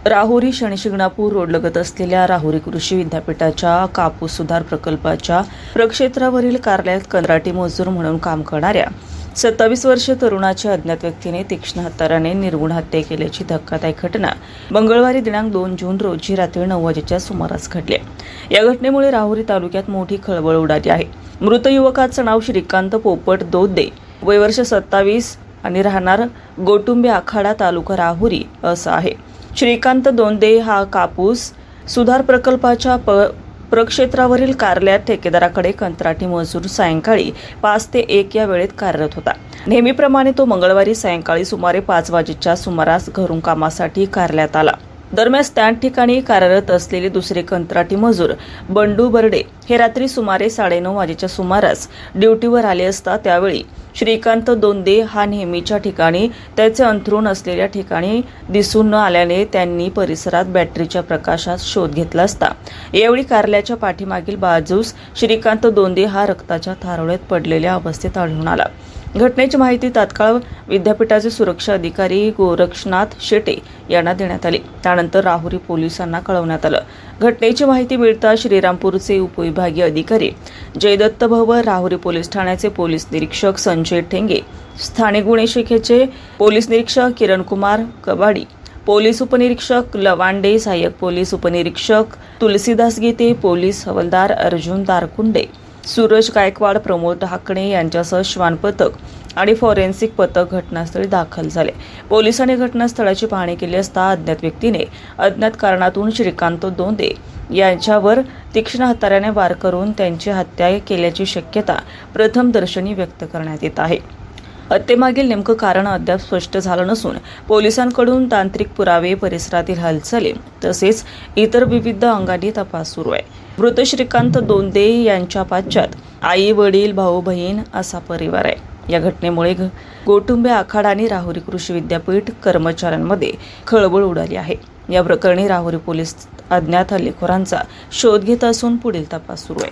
राहुरी शनिशिंगणापूर रोडलगत असलेल्या राहुरी कृषी विद्यापीठाच्या कापूस सुधार प्रकल्पाच्या प्रक्षेत्रावरील कार्यालयात कंत्राटी मजूर म्हणून काम करणाऱ्या 27 वर्षीय तरुणाच्या अज्ञात व्यक्तीने तीक्ष्ण हत्याराने निर्गुण हत्या केल्याची धक्कादायक घटना मंगळवारी दिनांक 2 जून रोजी रात्री 9 वाजेच्या सुमारास घडली. या घटनेमुळे राहुरी तालुक्यात मोठी खळबळ उडाली आहे. मृत युवकाचं नाव श्रीकांत पोपट दोदे, वय वर्ष 27 आणि राहणार गोटुंबे आखाडा, तालुका राहुरी असं आहे. श्रीकांत दोंदे हा कापूस सुधार प्रकल्पाच्या प्रक्षेत्रावरील कार्यालयात ठेकेदाराकडे कंत्राटी मजूर सायंकाळी 5 ते 1 या वेळेत कार्यरत होता. नेहमीप्रमाणे तो मंगळवारी सायंकाळी सुमारे 5 वाजेच्या सुमारास घरून कामासाठी कार्यालयात आला. दरम्यान त्याच ठिकाणी कार्यरत असलेले दुसरे कंत्राटी मजूर बंडू बर्डे हे रात्री सुमारे 9:30 वाजेच्या सुमारास ड्युटीवर आले असता त्यावेळी श्रीकांत दोंदे हा नेहमीच्या ठिकाणी त्याचे अंथरूण असलेल्या ठिकाणी दिसून न आल्याने त्यांनी परिसरात बॅटरीच्या प्रकाशात शोध घेतला असता यावेळी कार्यालयाच्या पाठीमागील बाजूस श्रीकांत दोंदे हा रक्ताच्या थारोळ्यात पडलेल्या अवस्थेत आढळून आला. घटनेची माहिती तात्काळ विद्यापीठाचे सुरक्षा अधिकारी गोरक्षनाथ शेटे यांना देण्यात आली. त्यानंतर राहुरी पोलिसांना कळवण्यात आलं. घटनेची माहिती मिळताच श्रीरामपूरचे उपविभागीय अधिकारी जयदत्त भवर, राहुरी पोलीस ठाण्याचे पोलीस निरीक्षक संजय ठेंगे, स्थानिक गुन्हे शाखेचे पोलीस निरीक्षक किरणकुमार कबाडी, पोलीस उपनिरीक्षक लवांडे, सहाय्यक पोलीस उपनिरीक्षक तुलसीदास गीते, पोलीस हवालदार अर्जुन दारकुंडे, सूरज गायकवाड, प्रमोद हाकणे यांच्यासह श्वान पथक आणि फॉरेन्सिक पथक घटनास्थळी दाखल झाले. पोलिसांनी घटनास्थळाची पाहणी केली असता अज्ञात व्यक्तीने अज्ञात कारणातून श्रीकांत दोंदे यांच्यावर तीक्ष्ण हत्याराने वार करून त्यांची हत्या केल्याची शक्यता प्रथमदर्शनी व्यक्त करण्यात येत आहे. हत्येमागील नेमकं कारण अद्याप स्पष्ट झालं नसून पोलिसांकडून तांत्रिक पुरावे, परिसरातील हालचाली तसेच इतर विविध अंगांनी तपास सुरू आहे. मृत श्रीकांत दोंदे यांच्या पाश्चात आई, वडील, भाऊ, बहीण असा परिवार आहे. या घटनेमुळे गोटुंबे आखाडा आणि राहुरी कृषी विद्यापीठ कर्मचाऱ्यांमध्ये खळबळ उडाली आहे. या प्रकरणी राहुरी पोलीस अज्ञात हल्लेखोरांचा शोध घेत असून पुढील तपास सुरू आहे.